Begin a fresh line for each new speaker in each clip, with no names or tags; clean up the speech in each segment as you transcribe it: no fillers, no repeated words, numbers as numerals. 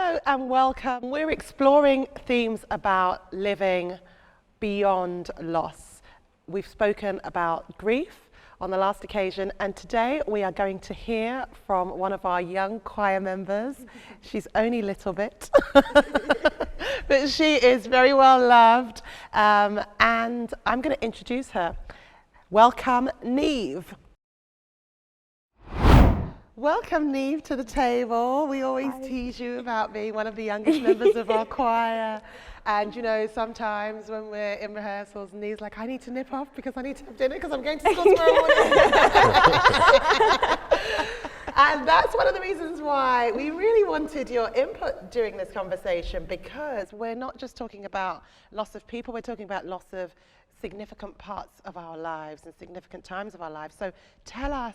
Hello and welcome. We're exploring themes about living beyond loss. We've spoken about grief on the last occasion, and today we are going to hear from one of our young choir members. She's only a little bit, but she is very well loved, and I'm going to introduce her. Welcome, Niamh. Welcome, Niamh, to the table. We always tease you about being one of the youngest members of our choir. And you know, sometimes when we're in rehearsals, Niamh's like, I need to nip off because I need to have dinner because I'm going to school tomorrow morning. And that's one of the reasons why we really wanted your input during this conversation, because we're not just talking about loss of people, we're talking about loss of significant parts of our lives and significant times of our lives. So tell us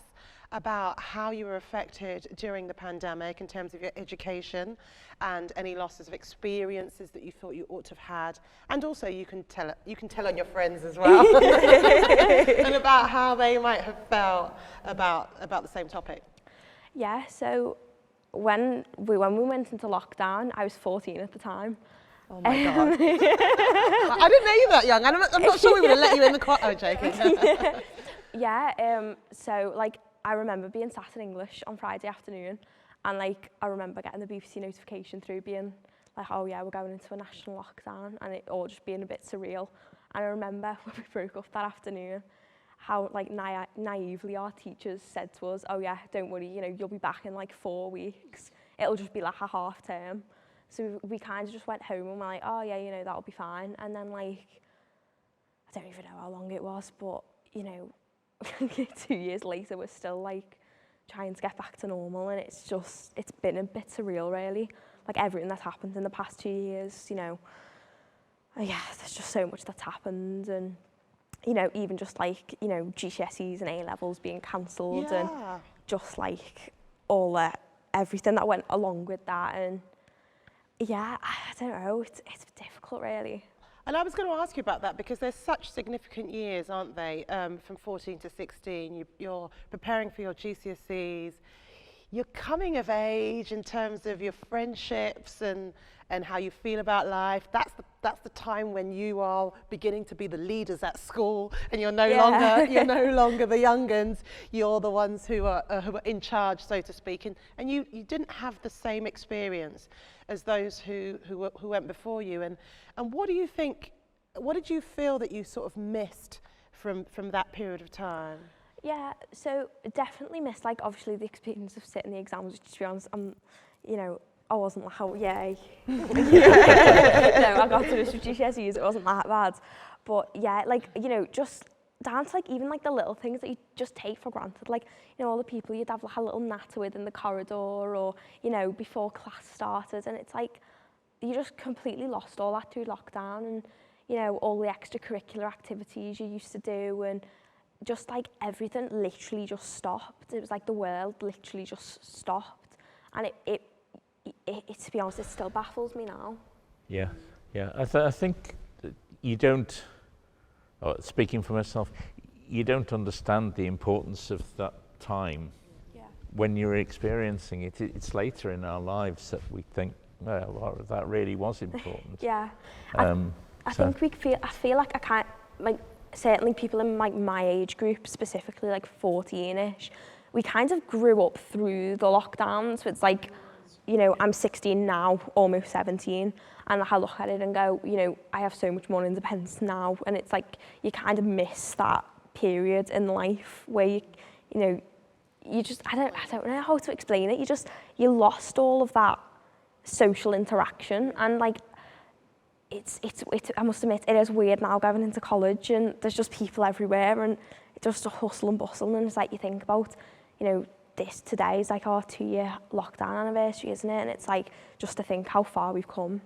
about how you were affected during the pandemic in terms of your education and any losses of experiences that you thought you ought to have had, and also you can tell on your friends as well and about how they might have felt about the same topic.
Yeah, so when we went into lockdown, I was 14 at the time.
Oh my God. I didn't know you that young. I'm not sure we would have let you in the choir. Oh, joking.
So like I remember being sat in English on Friday afternoon, and like I remember getting the BBC notification through being like, oh yeah, we're going into a national lockdown, and it all just being a bit surreal. And I remember when we broke up that afternoon, how like naively our teachers said to us, oh yeah, don't worry, you know, you'll be back in like 4 weeks. It'll just be like a half term. So we kind of just went home and were like, oh yeah, you know, that'll be fine. And then like, I don't even know how long it was, but you know, 2 years later, we're still like trying to get back to normal, and it's been a bit surreal really. Like everything that's happened in the past 2 years, you know, yeah, there's just so much that's happened, and you know, even just like, you know, GCSEs and A-levels being cancelled, and just like all everything that went along with that, and yeah, I don't know, it's difficult really.
And I was going to ask you about that because there's such significant years, aren't they, from 14 to 16. You're preparing for your GCSEs, you're coming of age in terms of your friendships and how you feel about life. That's the time when you are beginning to be the leaders at school, and you're no longer the young uns. You're the ones who are in charge, so to speak. And you didn't have the same experience as those who went before you. And what do you think? What did you feel that you sort of missed from that period of time?
Yeah, so definitely missed, like, obviously the experience of sitting the exams, which, to be honest, you know, I wasn't like, oh, yay. No, I got to this with GCSEs, it wasn't that bad. But yeah, like, you know, just down to like even like the little things that you just take for granted, like, you know, all the people you'd have like a little natter with in the corridor, or, you know, before class started, and it's like, you just completely lost all that through lockdown, and, you know, all the extracurricular activities you used to do, and just like everything literally just stopped. It was like the world literally just stopped, and it to be honest, it still baffles me now.
Yeah. I think you don't, speaking for myself, you don't understand the importance of that time when you're experiencing it. It's later in our lives that we think, well, that really was important.
Yeah. I think I feel like I can't, like, certainly people in like my age group, specifically like 14-ish, we kind of grew up through the lockdown. So it's like, you know, I'm 16 now, almost 17, and I look at it and go, you know, I have so much more independence now, and it's like you kind of miss that period in life where you know, you just, I don't know how to explain it. You lost all of that social interaction, and like, it's I must admit, it is weird now going into college, and there's just people everywhere, and it's just a hustle and bustle, and it's like you think about, you know, this today is like our 2-year lockdown anniversary, isn't it? And it's like, just to think how far we've come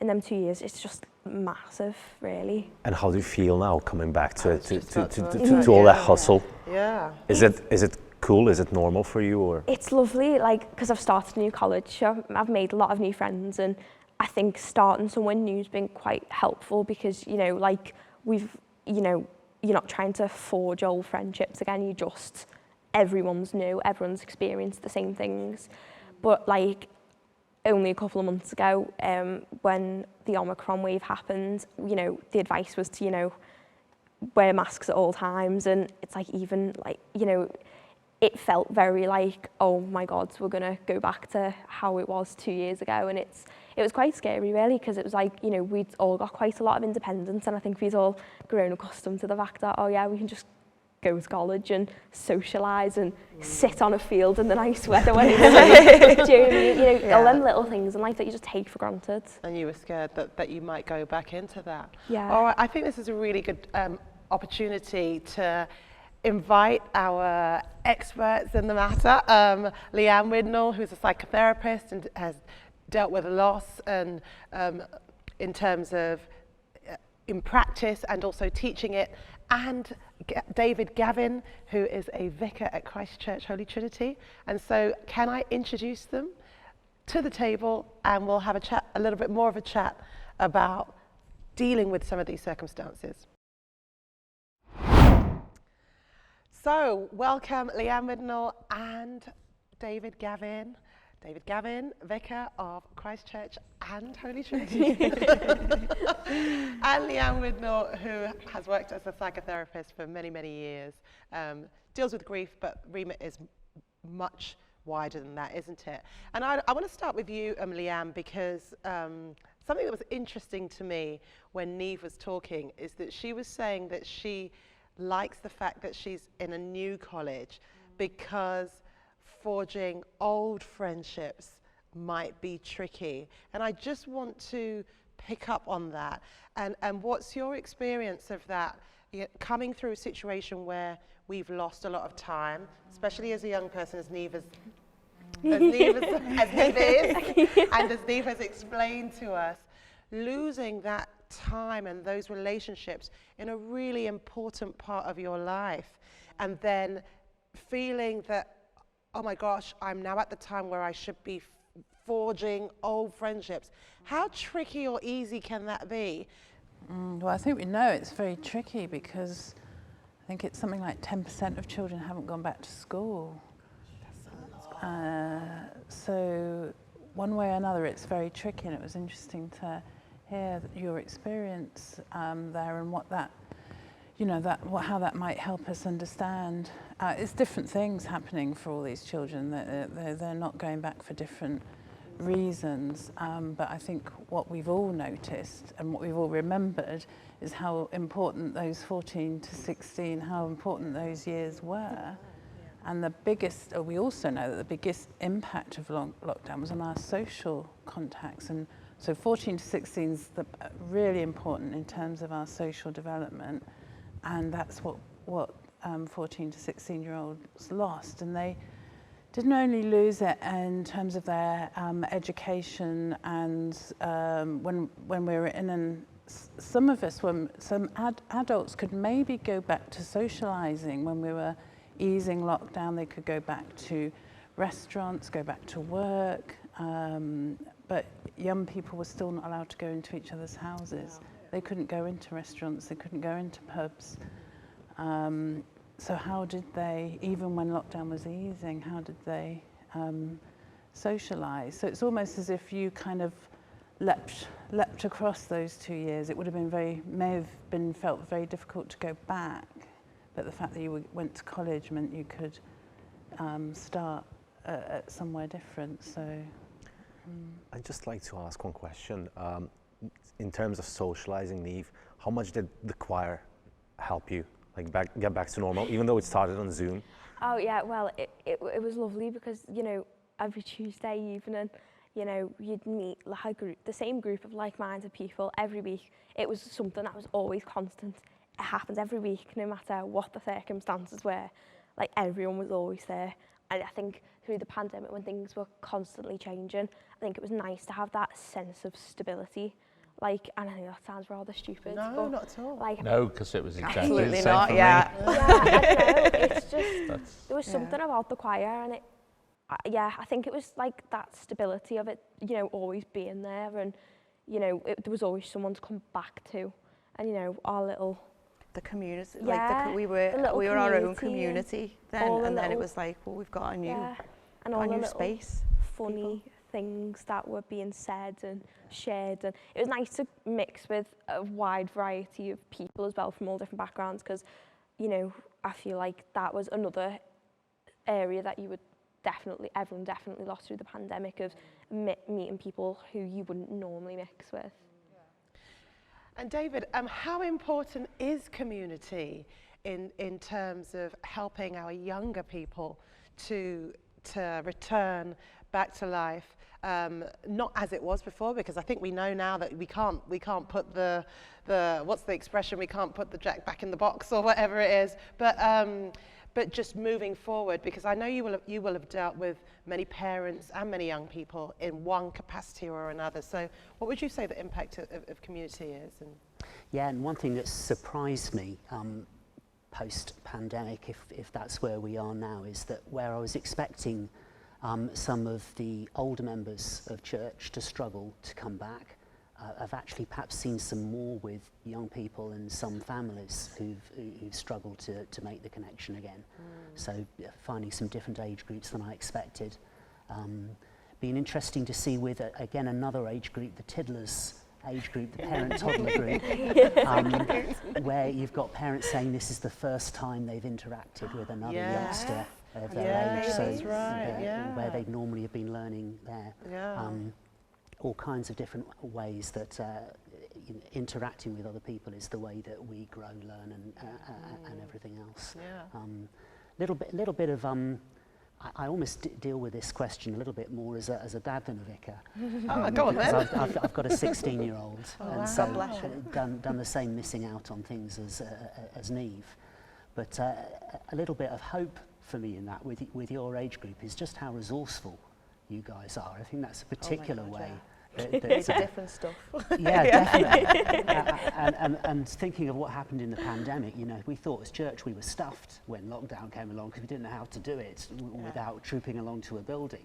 in them 2 years, it's just massive, really.
And how do you feel now coming back to all that hustle?
Yeah.
Is it cool? Is it normal for you, or?
It's lovely, like, because I've started a new college, I've made a lot of new friends, and I think starting somewhere new has been quite helpful because, you know, like, you know, you're not trying to forge old friendships again, everyone's new, everyone's experienced the same things. But like, only a couple of months ago, when the Omicron wave happened, you know, the advice was to, you know, wear masks at all times, and it's like, even like, you know, it felt very like, oh my God, we're gonna go back to how it was 2 years ago. And it was quite scary really, because it was like, you know, we'd all got quite a lot of independence, and I think we'd all grown accustomed to the fact that, oh yeah, we can just go to college and socialise and sit on a field in the nice weather when it's you know, all them little things in life that you just take for granted.
And you were scared that you might go back into that.
Yeah.
All right, I think this is a really good opportunity to invite our experts in the matter, Lee-Anne Widnall, who's a psychotherapist and has dealt with loss and in terms of in practice and also teaching it, and Gavin, who is a vicar at Christ Church Holy Trinity. And so can I introduce them to the table, and we'll have a little bit more of a chat about dealing with some of these circumstances. So, welcome Lee-Anne Widnall and Gavin. Gavin, Vicar of Christ Church and Holy Trinity. And Lee-Anne Widnall, who has worked as a psychotherapist for many, many years, deals with grief, but remit is much wider than that, isn't it? And I want to start with you, Lee-Anne, because something that was interesting to me when Niamh was talking is that she was saying that she likes the fact that she's in a new college because forging old friendships might be tricky. And I just want to pick up on that. And what's your experience of that, coming through a situation where we've lost a lot of time, especially as a young person, as Niamh is, and as Niamh has explained to us, losing that time and those relationships in a really important part of your life, and then feeling that, oh my gosh, I'm now at the time where I should be forging old friendships. How tricky or easy can that be?
Well, I think we know it's very tricky, because I think it's something like 10% of children haven't gone back to school. So one way or another, it's very tricky, and it was interesting to hear your experience there, and what that, you know, how that might help us understand. It's different things happening for all these children. They're not going back for different reasons, but I think what we've all noticed and what we've all remembered is how important those 14 to 16, how important those years were. And the biggest, we also know that the biggest impact of lockdown was on our social contacts. And so 14 to 16 is really important in terms of our social development. And that's what 14 to 16-year-olds lost. And they didn't only lose it in terms of their education and when we were in, and some of us, some adults could maybe go back to socialising when we were easing lockdown. They could go back to restaurants, go back to work, but young people were still not allowed to go into each other's houses. They couldn't go into restaurants, they couldn't go into pubs. So how did they, even when lockdown was easing, how did they socialise? So it's almost as if you kind of leapt across those 2 years. It would have been may have been felt very difficult to go back, but the fact that you went to college meant you could start at somewhere different. So
I'd just like to ask one question. In terms of socializing, Niamh, how much did the choir help you get back to normal, even though it started on Zoom?
Oh yeah, well, it was lovely, because, you know, every Tuesday evening, you know, you'd meet like a group, the same group of like-minded people every week. It was something that was always constant. It happened every week, no matter what the circumstances were. Like, everyone was always there. And I think through the pandemic, when things were constantly changing, I think it was nice to have that sense of stability. Like, and I know that sounds rather stupid.
No,
but
not at all.
Like,
No, because it was exactly
absolutely
the same
not,
for
yeah.
me.
yeah, I don't know. It's just, there was
Yeah.
something about the choir, and I think it was like that stability of it, you know, always being there, and, you know, there was always someone to come back to, and, you know, our little...
The community,
Yeah,
like we
the
were
little
our own
community
community then,
all the
and then it
little-
was like, well, we've got a new,
Yeah, and all
a
the
new
little
space.
funny things that were being said and shared, and it was nice to mix with a wide variety of people as well from all different backgrounds, because, you know, I feel like that was another area that you would everyone definitely lost through the pandemic, of meeting people who you wouldn't normally mix with.
And David, how important is community in terms of helping our younger people to return back to life, not as it was before, because I think we know now that we can't put the what's the expression, we can't put the jack back in the box or whatever it is, but just moving forward, because I know you will have dealt with many parents and many young people in one capacity or another. So what would you say the impact of community is?
Yeah, and one thing that surprised me post-pandemic, if that's where we are now, is that where I was expecting some of the older members of church to struggle to come back, I've actually perhaps seen some more with young people and some families who've struggled to make the connection again. So finding some different age groups than I expected. Been interesting to see with, again, another age group, the Tiddlers age group, the parent-toddler group, where you've got parents saying this is the first time they've interacted with another youngster of their age, so where they normally have been learning there. All kinds of different ways that interacting with other people is the way that we grow, learn, and everything else. Little bit of I almost deal with this question a little bit more as a dad than a vicar.
Go on then.
I've got a 16-year-old, and so done the same missing out on things as Niamh. But a little bit of hope for me in that with your age group is just how resourceful you guys are. I think that's a particular way.
It's different stuff.
Yeah, definitely. And thinking of what happened in the pandemic, you know, we thought as church we were stuffed when lockdown came along because we didn't know how to do it without trooping along to a building.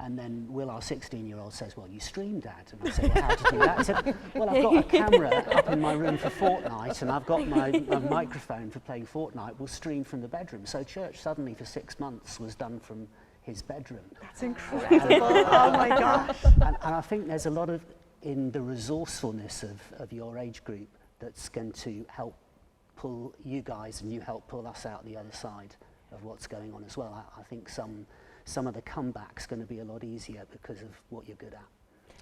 And then Will, our 16-year-old, says, well, you stream, Dad. And I said, well, how to do that? I said, well, I've got a camera up in my room for Fortnite, and I've got my microphone for playing Fortnite. We'll stream from the bedroom. So church suddenly for 6 months was done from his bedroom.
That's incredible. Oh my gosh.
And I think there's a lot of, in the resourcefulness of your age group, that's going to help pull you guys, and you help pull us out the other side of what's going on as well. I think some of the comeback's going to be a lot easier because of what you're good at.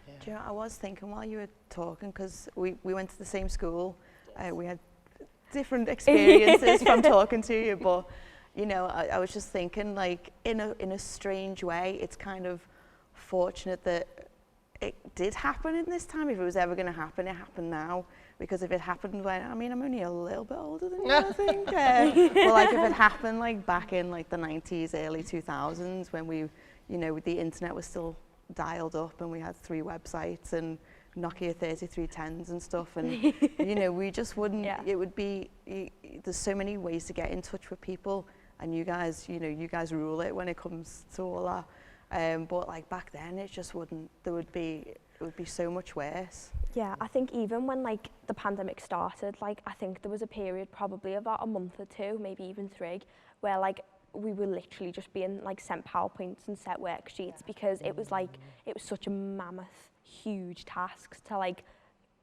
Yeah. Do you know, I was thinking while you were talking, because we went to the same school, we had different experiences from talking to you, but you know, I was just thinking, like, in a strange way, it's kind of fortunate that it did happen in this time. If it was ever going to happen, it happened now. Because if it happened when, I mean, I'm only a little bit older than you, I think. But like, if it happened like back in like the 90s, early 2000s, when we, you know, the internet was still dialed up and we had 3 websites and Nokia 3310s and stuff, and you know, we just wouldn't. It would be. There's so many ways to get in touch with people. And you guys, you know, you guys rule it when it comes to all that. But like back then, it just wouldn't. It would be so much worse.
Yeah, I think even when like the pandemic started, like I think there was a period probably about a month or 2, maybe even 3, where like we were literally just being like sent PowerPoints and set worksheets, because it was like, it was such a mammoth, huge task to like,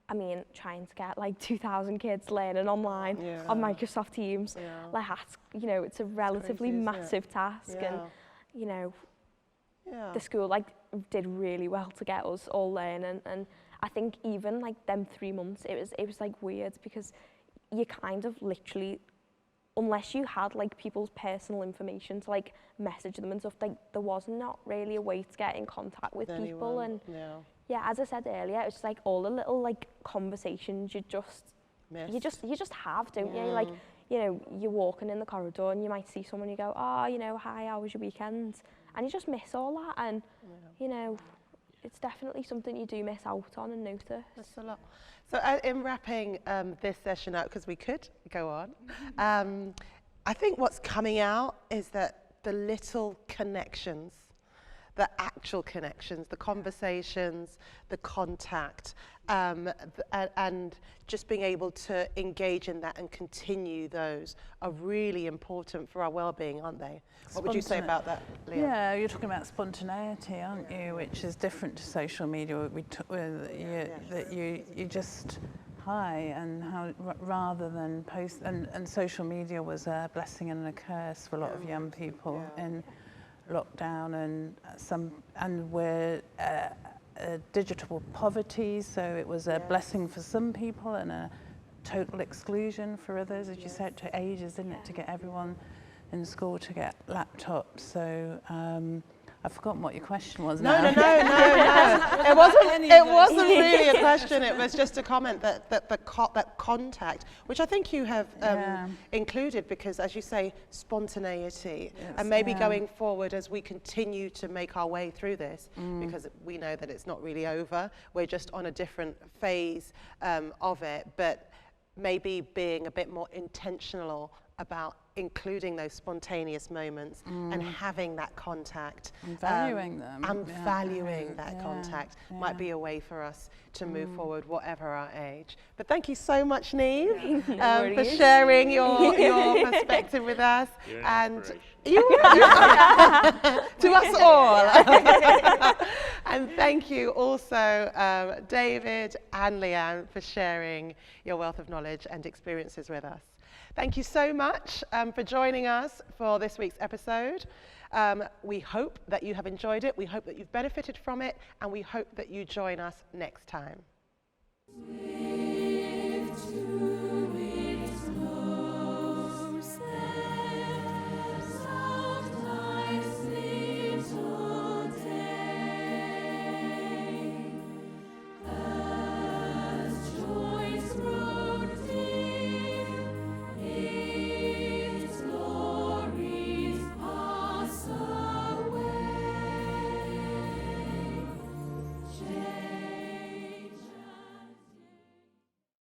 I mean, trying to get like 2,000 kids learning online on Microsoft Teams, like, you know, it's a relatively massive task, and you know, the school like did really well to get us all learning, and I think even like them 3 months, it was like weird, because you kind of literally, unless you had like people's personal information to like message them and stuff, like there was not really a way to get in contact with people, and yeah, as I said earlier, it's just like all the little like conversations you just have, don't you? Like, you know, you're walking in the corridor and you might see someone, you go, oh, you know, hi, how was your weekend? And you just miss all that, and you know, it's definitely something you do miss out on and notice.
That's a lot. So in wrapping this session up, because we could go on, I think what's coming out is that the little connections the actual connections, the conversations, the contact, and just being able to engage in that and continue those are really important for our well-being, aren't they? What would you say about that, Leah?
Yeah, you're talking about spontaneity, aren't you? Which is different to social media. That you just hi, and how rather than post, and social media was a blessing and a curse for a lot of young people in lockdown, and we're digital poverty, so it was a blessing for some people and a total exclusion for others, as you said, to ages, didn't it, to get everyone in school to get laptops. So I've forgotten what your question was now.
No. It wasn't really a question. It was just a comment that contact, which I think you have included, because, as you say, spontaneity, and maybe going forward as we continue to make our way through this, because we know that it's not really over. We're just on a different phase of it, but maybe being a bit more intentional about including those spontaneous moments and having that contact.
And valuing them.
And valuing that contact might be a way for us to move forward, whatever our age. But thank you so much, Niamh, for sharing your perspective with us.
You're
and
you
to us all. And thank you also, David and Lee-Anne, for sharing your wealth of knowledge and experiences with us. Thank you so much for joining us for this week's episode. We hope that you have enjoyed it, we hope that you've benefited from it, and we hope that you join us next time.